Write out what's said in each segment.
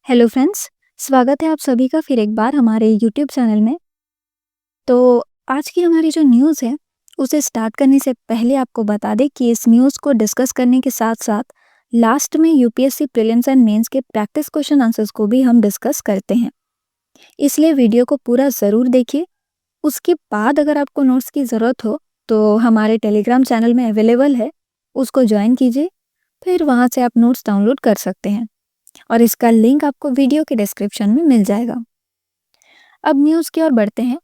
Hello friends, स्वागत है आप सभी का फिर एक बार हमारे यूट्यूब चैनल में। तो आज की हमारी जो न्यूज़ है, उसे स्टार्ट करने से पहले आपको बता दें कि इस न्यूज़ को डिस्कस करने के साथ-साथ लास्ट में यूपीएससी प्रीलिम्स एंड मेंस के प्रैक्टिस क्वेश्चन आंसर्स को भी हम डिस्कस करते हैं। इसलिए वीडियो को पूरा ज़रूर देखिए। उसके बाद अगर आपको नोट्स की ज़रूरत हो, तो हमारे टेलीग्राम चैनल में अवेलेबल है, उसको ज्वाइन कीजिए। फिर वहाँ से आप नोट्स डाउनलोड कर सकते हैं और इसका लिंक आपको वीडियो के डिस्क्रिप्शन में मिल जाएगा। अब न्यूज़ की ओर बढ़ते हैं।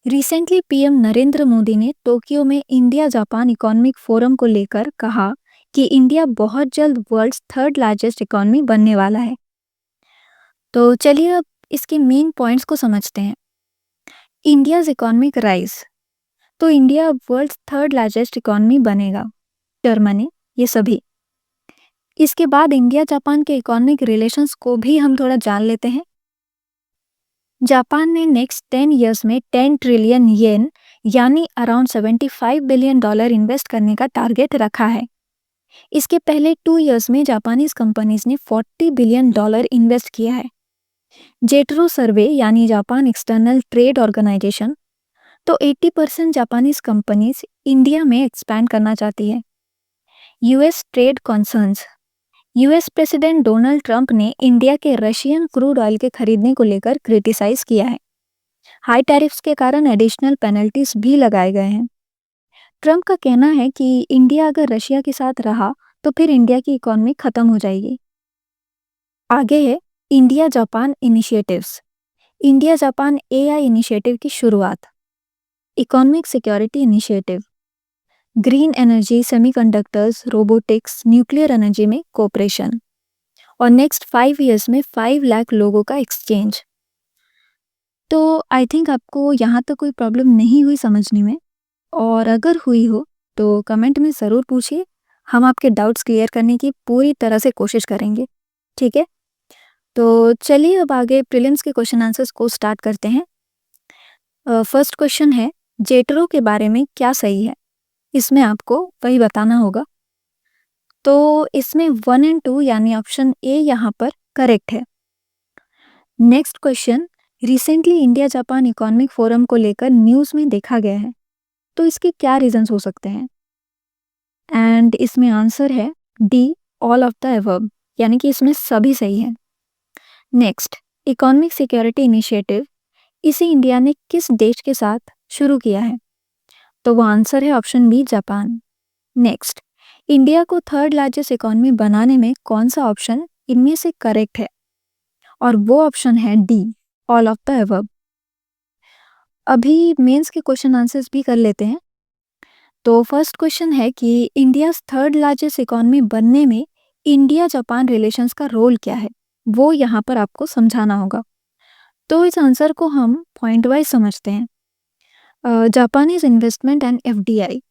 रिसेंटली पीएम नरेंद्र मोदी ने टोक्यो में इंडिया जापान इकोनॉमिक फोरम को लेकर कहा कि इंडिया बहुत जल्द वर्ल्ड्स थर्ड लार्जेस्ट इकोनॉमी बनने वाला है। तो चलिए अब इसके मेन पॉइंट्स को समझते हैं। इंडियाज इकोनॉमिक राइज, तो इंडिया अब वर्ल्ड्स थर्ड लार्जेस्ट इकोनॉमी बनेगा। जर्मनी, ये सभी। इसके बाद इंडिया जापान के इकोनॉमिक रिलेशंस को भी हम थोड़ा जान लेते हैं। जापान ने नेक्स्ट 10 इयर्स में 10 ट्रिलियन येन यानी अराउंड $75 बिलियन इन्वेस्ट करने का टारगेट रखा है। इसके पहले 2 इयर्स में जापानीज कंपनीज ने $40 बिलियन इन्वेस्ट किया है। जेटरो सर्वे यानी जापान एक्सटर्नल ट्रेड ऑर्गेनाइजेशन, तो 80% जापानीज कंपनीज इंडिया में एक्सपैंड करना चाहती है। US trade concerns, US president Donald Trump ने इंडिया के रशियन क्रूड ऑयल के खरीदने को लेकर क्रिटिसाइज किया है। हाई टैरिफ्स के कारण एडिशनल पेनल्टीज भी लगाए गए हैं। ट्रंप का कहना है कि इंडिया अगर रशिया के साथ रहा तो फिर इंडिया की इकोनॉमी खत्म हो जाएगी। आगे है India Japan initiatives. India Japan AI initiative की शुरुआत, economic security initiative, green energy, semiconductors, robotics, nuclear energy में कोऑपरेशन और नेक्स्ट 5 इयर्स में 5 लाख लोगों का एक्सचेंज। तो आई थिंक आपको यहाँ तक कोई प्रॉब्लम नहीं हुई समझने में, और अगर हुई हो तो कमेंट में ज़रूर पूछिए। हम आपके डाउट्स क्लियर करने की पूरी तरह से कोशिश करेंगे, ठीक है? तो चलिए अब आगे प्रीलिम्स के क्वेश्चन आंसर्स को स्टार्ट करते हैं। फर्स्ट क्वेश्चन है, जेटरो के बारे में क्या सही है? इसमें आपको वही बताना होगा। तो इसमें 1 एंड 2 यानी ऑप्शन ए यहाँ पर करेक्ट है। Next question, recently India Japan economic forum को लेकर न्यूज़ में देखा गया है, तो इसके क्या रीजंस हो सकते हैं? एंड इसमें आंसर है D, all of the above, यानी कि इसमें सभी सही है। नेक्स्ट, इकोनॉमिक सिक्योरिटी इनिशिएटिव इसे इंडिया ने किस देश के साथ शुरू किया है? तो वो आंसर है option B, Japan. Next, India को थर्ड लार्जेस्ट इकोनॉमी बनाने में कौन सा ऑप्शन इनमें से करेक्ट है? और वो ऑप्शन है D, all of the above. अभी मेंस के क्वेश्चन आंसर्स भी कर लेते हैं। तो फर्स्ट क्वेश्चन है कि इंडिया थर्ड लार्जेस्ट इकोनॉमी बनने में इंडिया जापान रिलेशंस का रोल क्या है? वो यहाँ पर आपको समझाना होगा। तो इस आंसर को हम पॉइंट वाइज समझते हैं। Japanese investment and FDI.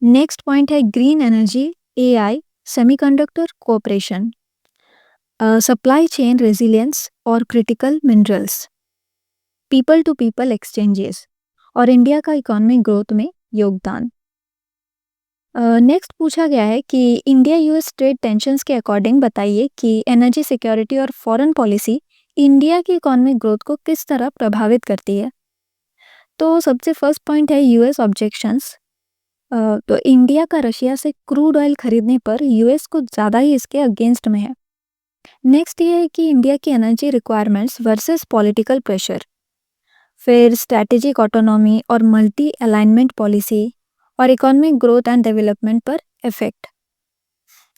Next point है green energy, AI, semiconductor cooperation, supply chain resilience और critical minerals, people to people exchanges और इंडिया का इकोनॉमिक ग्रोथ में योगदान। नेक्स्ट पूछा गया है कि इंडिया यूएस ट्रेड टेंशंस के अकॉर्डिंग बताइए कि एनर्जी सिक्योरिटी और फॉरेन पॉलिसी इंडिया की इकोनॉमिक ग्रोथ को किस तरह प्रभावित करती है? तो सबसे फर्स्ट पॉइंट है यूएस ऑब्जेक्शंस। तो इंडिया का रशिया से क्रूड ऑयल खरीदने पर यूएस को ज़्यादा ही इसके अगेंस्ट में है। नेक्स्ट ये है कि इंडिया की energy requirements versus political pressure, फिर स्ट्रैटेजिक ऑटोनॉमी और मल्टी अलाइनमेंट पॉलिसी और इकोनॉमिक ग्रोथ एंड डेवलपमेंट पर इफेक्ट।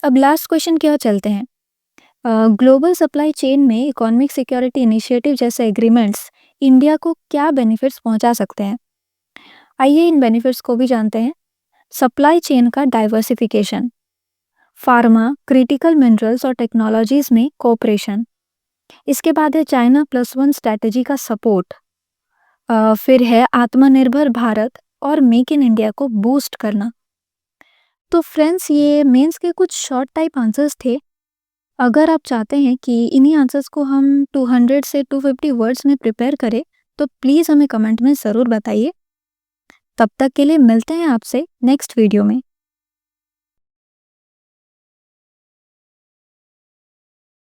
अब लास्ट क्वेश्चन की ओर चलते हैं। ग्लोबल सप्लाई चेन में इकोनॉमिक सिक्योरिटी इनिशिएटिव जैसे एग्रीमेंट्स इंडिया को क्या बेनिफिट्स पहुंचा सकते हैं? आइए इन बेनिफिट्स को भी जानते हैं। सप्लाई चेन का डाइवर्सिफिकेशन, फार्मा, क्रिटिकल मिनरल्स और टेक्नोलॉजीज में कोऑपरेशन। इसके बाद है चाइना प्लस वन स्ट्रैटेजी का सपोर्ट। फिर है आत्मनिर्भर भारत और मेक इन इंडिया को बूस्ट करना। तो फ्रेंड्स, ये मेंस के कुछ शॉर्ट टाइप आंसर्स थे। अगर आप चाहते हैं कि इन्हीं आंसर्स को हम 200 से 250 वर्ड्स में प्रिपेयर करें, तो प्लीज़ हमें कमेंट में ज़रूर बताइए। तब तक के लिए मिलते हैं आपसे नेक्स्ट वीडियो में।